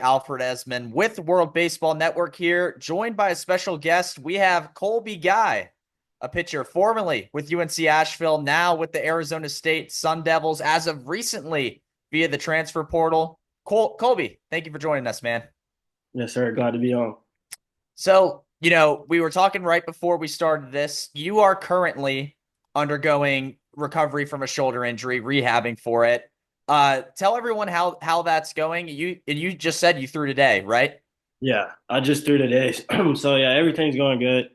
Alfred Ezman with World Baseball Network here, joined by a special guest. We have Colby Guy, a pitcher formerly with UNC Asheville, now with the Arizona State Sun Devils as of recently via the transfer portal. Colby, thank you for joining us, man. Yes, sir. Glad to be on. So, we were talking right before we started this. You are currently undergoing recovery from a shoulder injury, rehabbing for it. Tell everyone how that's going. You just said you threw today, right? Yeah, I just threw today. So yeah, everything's going good.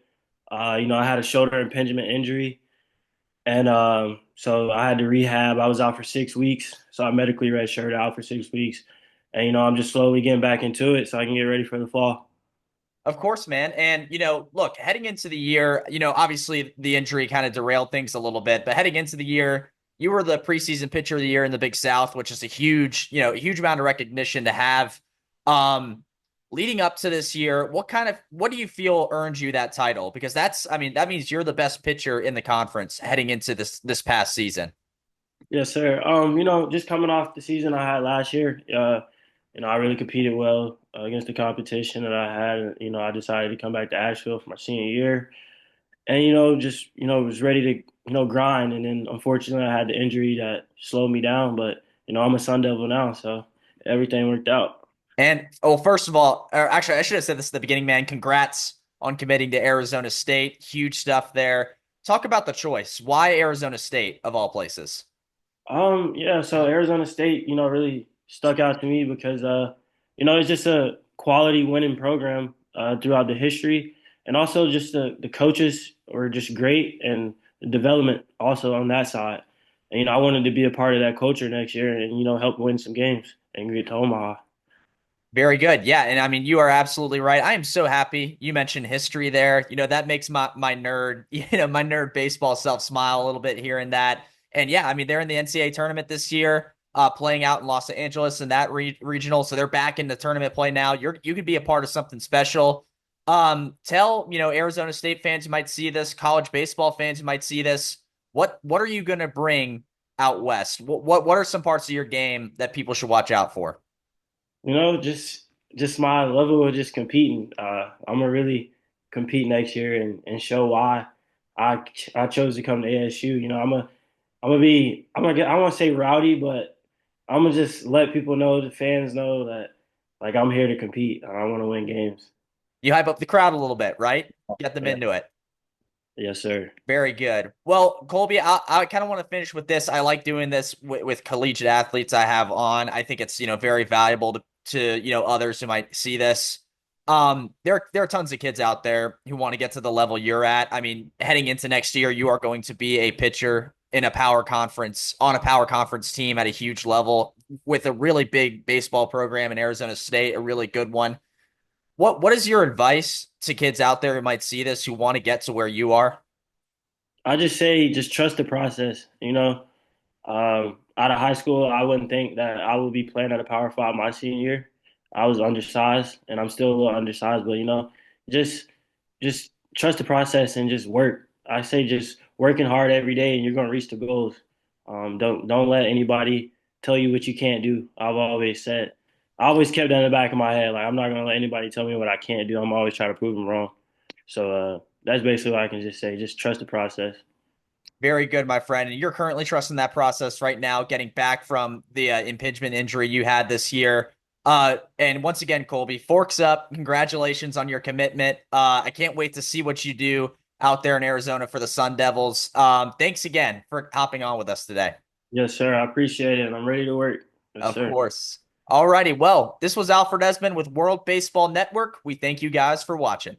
I had a shoulder impingement injury, and so I had to rehab. I was out for 6 weeks, so I medically redshirted out for 6 weeks, and I'm just slowly getting back into it so I can get ready for the fall. Of course, man. And, look, heading into the year, obviously the injury kind of derailed things a little bit, but heading into the year, you were the preseason pitcher of the year in the Big South, which is a huge amount of recognition to have. Um, Leading up to this year, what do you feel earned you that title? Because that means you're the best pitcher in the conference heading into this past season. Yes, sir. Just coming off the season I had last year, I really competed well against the competition that I had. I decided to come back to Asheville for my senior year. And just was ready to grind, and then unfortunately I had the injury that slowed me down. But I'm a Sun Devil now, so everything worked out. And oh, first of all, or actually, I should have said this at the beginning, man. Congrats on committing to Arizona State. Huge stuff there. Talk about the choice. Why Arizona State of all places? Yeah, so Arizona State really stuck out to me because it's just a quality winning program throughout the history, and also just the coaches were just great, and the development also on that side. And I wanted to be a part of that culture next year, and help win some games and get to Omaha. Very good. Yeah, and I mean you are absolutely right. I am so happy you mentioned history there. That makes my nerd, my nerd baseball self smile a little bit hearing that. And yeah, I mean they're in the NCAA tournament this year, playing out in Los Angeles in that regional, so they're back in the tournament play now. You could be a part of something special. Tell, Arizona State fans who might see this, college baseball fans who might see this, what are you going to bring out west? What are some parts of your game that people should watch out for? Just my level of just competing. I'm gonna really compete next year and show why I chose to come to ASU. I want to say rowdy, but I'm gonna just let people know, the fans know that like I'm here to compete. I want to win games. You hype up the crowd a little bit, right? Get them Yeah. into it. Yes, sir. Very good. Well, Colby, I kind of want to finish with this. I like doing this with collegiate athletes I have on. I think it's, very valuable to others who might see this. There are tons of kids out there who want to get to the level you're at. I mean, heading into next year, you are going to be a pitcher in a power conference on a power conference team at a huge level with a really big baseball program in Arizona State, a really good one. What is your advice to kids out there who might see this who want to get to where you are? I just say just trust the process. Out of high school, I wouldn't think that I would be playing at a Power Five my senior year. I was undersized, and I'm still a little undersized, but just just trust the process and just work. I say just working hard every day, and you're gonna reach the goals. Don't let anybody tell you what you can't do. I've always said. I always kept that in the back of my head. Like I'm not gonna let anybody tell me what I can't do. I'm always trying to prove them wrong. So that's basically what I can just say. Just trust the process. Very good, my friend. And you're currently trusting that process right now, getting back from the impingement injury you had this year. And once again, Colby, forks up. Congratulations on your commitment. I can't wait to see what you do out there in Arizona for the Sun Devils. Thanks again for hopping on with us today. Yes, sir. I appreciate it. I'm ready to work. Yes, Of sir. course. Alrighty. Well, this was Alfred Esmond with World Baseball Network. We thank you guys for watching.